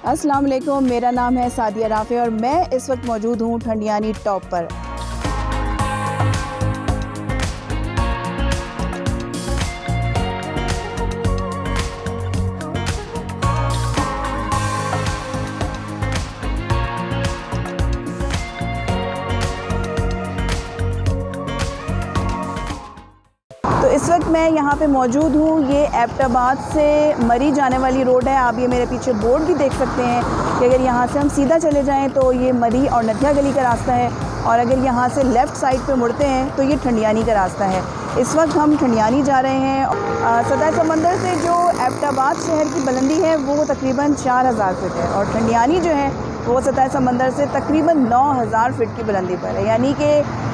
अस्सलाम वालेकुम, मेरा नाम है सादिया राफ़े और मैं इस वक्त मौजूद हूँ ठंडियानी टॉप पर। तो इस वक्त मैं यहाँ पे मौजूद हूँ। ये एबटाबाद से मरी जाने वाली रोड है। आप ये मेरे पीछे बोर्ड भी देख सकते हैं कि अगर यहाँ से हम सीधा चले जाएं तो ये मरी और नथिया गली का रास्ता है, और अगर यहाँ से लेफ़्ट साइड पे मुड़ते हैं तो ये ठंडियानी का रास्ता है। इस वक्त हम ठंडियानी जा रहे हैं। सतह समंदर से जो एबटाबाद शहर की बुलंदी है वो तकरीबन 4000 फीट है, और ठंडियानी जो है वो सतह समंदर से तकरीबन 9000 फीट की बुलंदी पर है, यानी कि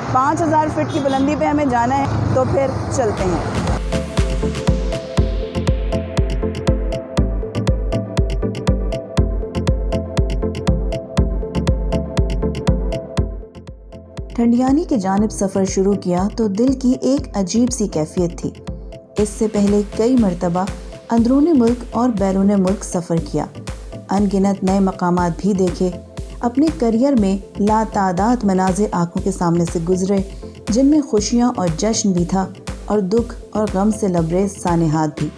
5000 फीट की बुलंदी पे हमें जाना है। तो फिर चलते हैं। ठंडियानी की जानिब सफ़र शुरू किया तो दिल की एक अजीब सी कैफियत थी। इससे पहले कई मरतबा अंदरूनी मुल्क और बैरून मुल्क सफ़र किया, अनगिनत नए मकामात भी देखे। अपने करियर में लातादाद मनाज़िर आंखों के सामने से गुजरे, जिनमें खुशियाँ और जश्न भी था और दुख और गम से लबरेज सानेहात भी।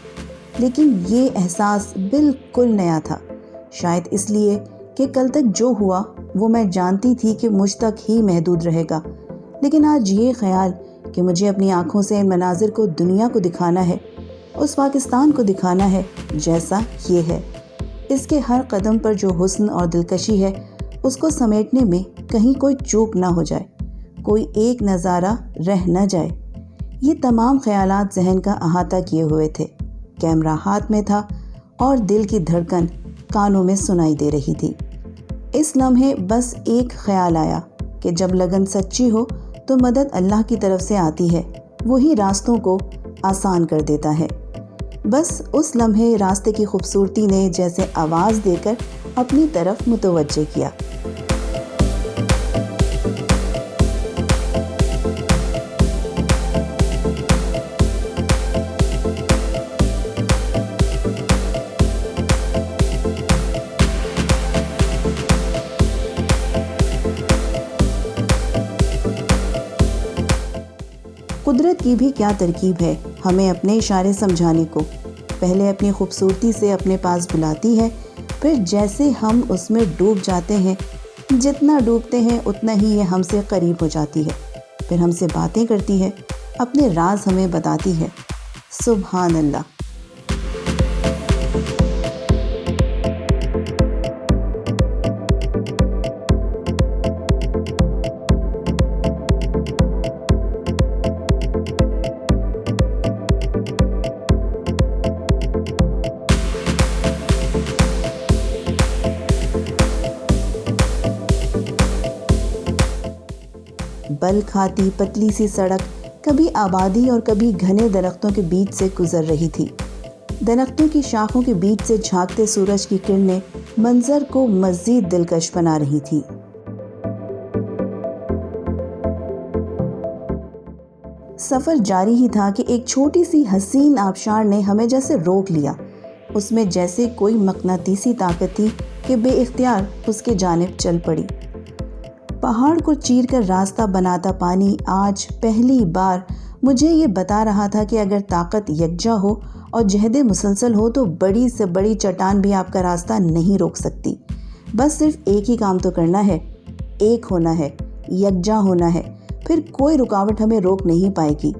लेकिन ये एहसास बिल्कुल नया था, शायद इसलिए कि कल तक जो हुआ वो मैं जानती थी कि मुझ तक ही महदूद रहेगा। लेकिन आज ये ख्याल कि मुझे अपनी आंखों से इन मनाजिर को दुनिया को दिखाना है, उस पाकिस्तान को दिखाना है जैसा ये है, इसके हर कदम पर जो हुस्न और दिलकशी है उसको समेटने में कहीं कोई चूक ना हो जाए, कोई एक नज़ारा रह न जाए। ये तमाम ख्यालात जहन का अहाता किए हुए थे। कैमरा हाथ में था और दिल की धड़कन कानों में सुनाई दे रही थी। इस लम्हे बस एक ख्याल आया कि जब लगन सच्ची हो तो मदद अल्लाह की तरफ से आती है, वही रास्तों को आसान कर देता है। बस उस लम्हे रास्ते की खूबसूरती ने जैसे आवाज़ देकर अपनी तरफ मुतवज्जे किया। कुदरत की भी क्या तरकीब है हमें अपने इशारे समझाने को। पहले अपनी खूबसूरती से अपने पास बुलाती है, फिर जैसे हम उसमें डूब जाते हैं, जितना डूबते हैं उतना ही ये हमसे करीब हो जाती है। फिर हमसे बातें करती है, अपने राज हमें बताती है। सुभान अल्लाह। बल खाती पतली सी सड़क कभी आबादी और कभी घने दरख्तों के बीच से गुजर रही थी। दरख्तों की शाखों के बीच से झांकते सूरज की किरणें मंजर को मज़ीद दिलकश बना रही थी। सफ़र जारी ही था कि एक छोटी सी हसीन आबशार ने हमें जैसे रोक लिया। उसमें जैसे कोई मकनातीसी ताकत थी कि बेइख्तियार उसके जानिब चल पड़ी। पहाड़ को चीर कर रास्ता बनाता पानी आज पहली बार मुझे ये बता रहा था कि अगर ताकत यकजा हो और जहदे मुसलसल हो तो बड़ी से बड़ी चट्टान भी आपका रास्ता नहीं रोक सकती। बस सिर्फ एक ही काम तो करना है, एक होना है, यकजा होना है, फिर कोई रुकावट हमें रोक नहीं पाएगी।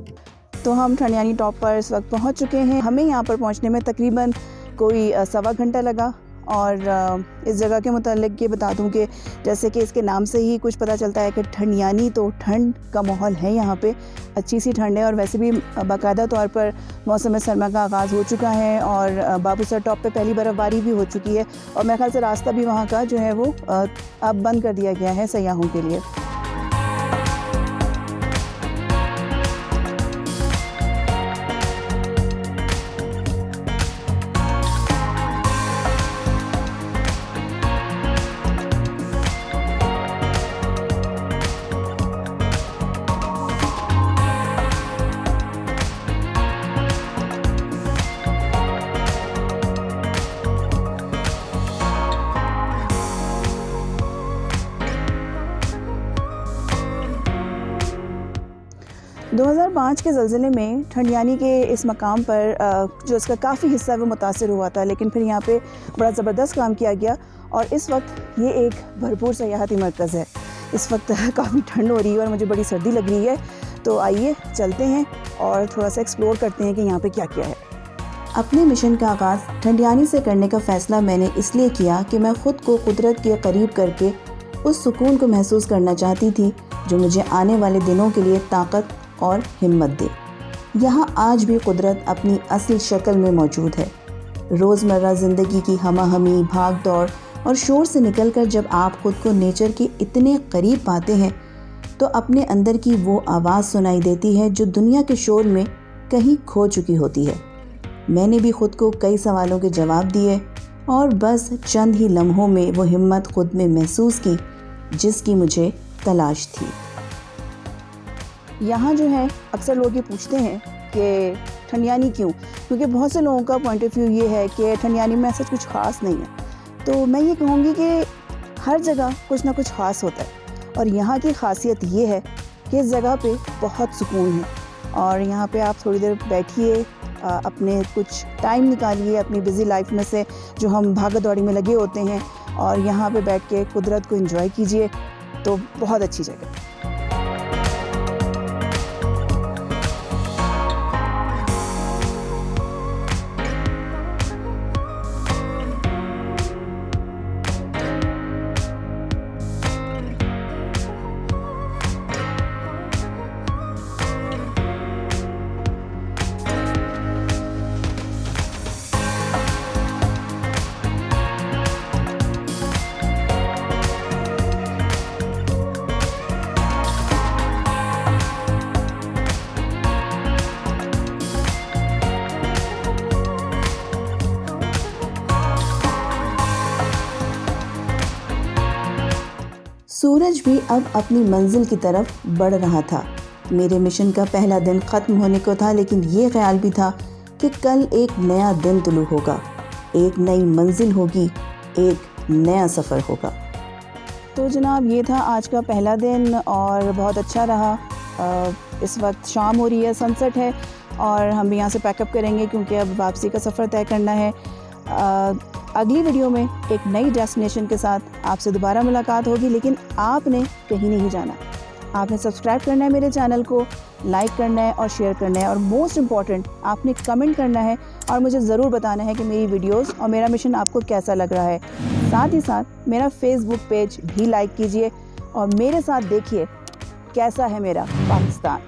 तो हम ठंडियानी टॉप पर इस वक्त पहुंच चुके हैं। हमें यहाँ पर पहुंचने में तकरीबन कोई 1.25 घंटा लगा। और इस जगह के मुतालिक ये बता दूं कि जैसे कि इसके नाम से ही कुछ पता चलता है कि ठंडियानी, तो ठंड का माहौल है यहाँ पे, अच्छी सी ठंड है। और वैसे भी बाकायदा तौर पर मौसम सरमा का आगाज़ हो चुका है और बाबूसर टॉप पे पहली बर्फ़बारी भी हो चुकी है। और मेरे ख्याल से रास्ता भी वहाँ का जो है वो अब बंद कर दिया गया है सयाहों के लिए। 2005 के ज़लज़ले में ठंडियानी के इस मकाम पर जो इसका काफ़ी हिस्सा है वो मुतासिर हुआ था, लेकिन फिर यहाँ पे बड़ा ज़बरदस्त काम किया गया और इस वक्त ये एक भरपूर सयाहती मरकज़ है। इस वक्त काफ़ी ठंड हो रही है और मुझे बड़ी सर्दी लग रही है, तो आइए चलते हैं और थोड़ा सा एक्सप्लोर करते हैं कि यहाँ पे क्या क्या है। अपने मिशन का आगाज़ ठंडियानी से करने का फ़ैसला मैंने इसलिए किया कि मैं ख़ुद को कुदरत के करीब करके उस सुकून को महसूस करना चाहती थी जो मुझे आने वाले दिनों के लिए ताकत और हिम्मत दे। यहाँ आज भी कुदरत अपनी असली शक्ल में मौजूद है। रोज़मर्रा ज़िंदगी की हमाहमी, भाग दौड़ और शोर से निकलकर जब आप खुद को नेचर के इतने करीब पाते हैं तो अपने अंदर की वो आवाज़ सुनाई देती है जो दुनिया के शोर में कहीं खो चुकी होती है। मैंने भी खुद को कई सवालों के जवाब दिए और बस चंद ही लम्हों में वो हिम्मत खुद में महसूस की जिसकी मुझे तलाश थी। यहाँ जो है अक्सर लोग ये पूछते हैं कि ठंडियानी क्यों, क्योंकि बहुत से लोगों का पॉइंट ऑफ व्यू ये है कि ठंडियानी में ऐसा कुछ ख़ास नहीं है। तो मैं ये कहूँगी कि हर जगह कुछ ना कुछ ख़ास होता है और यहाँ की ख़ासियत ये है कि इस जगह पे बहुत सुकून है और यहाँ पे आप थोड़ी देर बैठिए, अपने कुछ टाइम निकालिए अपनी बिज़ी लाइफ में से जो हम भागा दौड़ी में लगे होते हैं और यहाँ पे बैठ के कुदरत को एंजॉय कीजिए। तो बहुत अच्छी जगह। सूरज भी अब अपनी मंजिल की तरफ बढ़ रहा था। मेरे मिशन का पहला दिन ख़त्म होने को था, लेकिन ये ख्याल भी था कि कल एक नया दिन तुलू होगा, एक नई मंजिल होगी, एक नया सफ़र होगा। तो जनाब ये था आज का पहला दिन और बहुत अच्छा रहा। इस वक्त शाम हो रही है, सनसेट है और हम भी यहाँ से पैकअप करेंगे क्योंकि अब वापसी का सफ़र तय करना है। अगली वीडियो में एक नई डेस्टिनेशन के साथ आपसे दोबारा मुलाकात होगी, लेकिन आपने कहीं नहीं जाना। आपने सब्सक्राइब करना है मेरे चैनल को, लाइक करना है और शेयर करना है और मोस्ट इम्पॉर्टेंट आपने कमेंट करना है और मुझे ज़रूर बताना है कि मेरी वीडियोस और मेरा मिशन आपको कैसा लग रहा है। साथ ही साथ मेरा फेसबुक पेज भी लाइक कीजिए और मेरे साथ देखिए कैसा है मेरा पाकिस्तान।